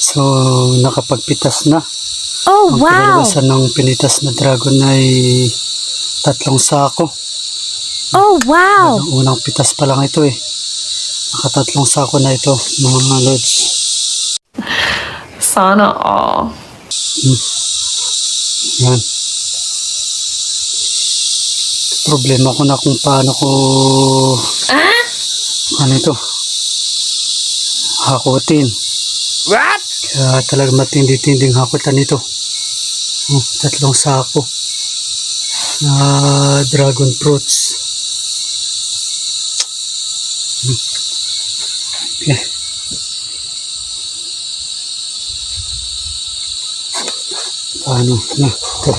So, nakapagpitas na. Oh, Ang wow! pinalabasan ng pinitas na dragon ay 3 sako. Oh, wow! Ang unang pitas pa lang ito eh. Naka 3 sako na ito, mga lods. Sana all. Yan. Problema ko na kung paano ko ano ito hakutin. What? Kaya talagang matindi-tinding hakutan ito. 3 sako na dragon fruits. Okay. Paano na ito?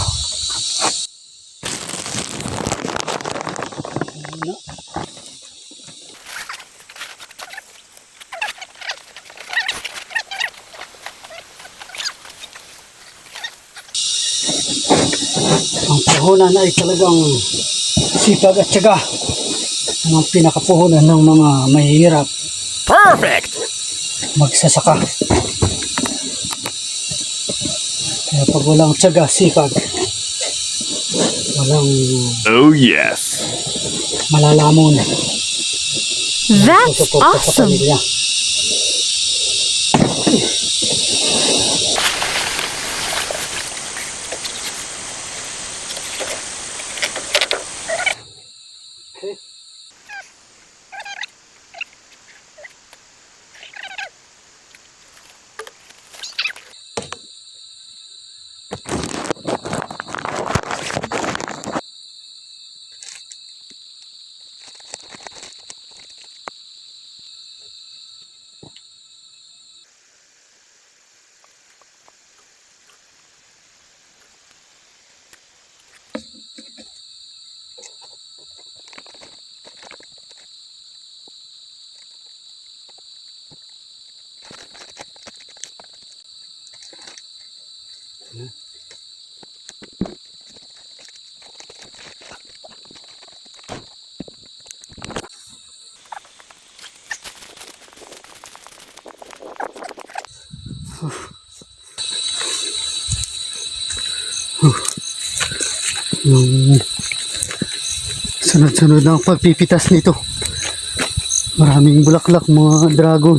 Ang puhunan ay talagang sipag at tiyaga. Ang pinakapuhunan ng mga mahihirap. Perfect! Magsasaka. Kaya pag walang tiyaga, sipag, walang Oh yes. malalamon. That's Susuporta sa awesome! pamilya. Okay. Sunod-sunod ang pagpipitas nito. Maraming bulaklak mga dragon.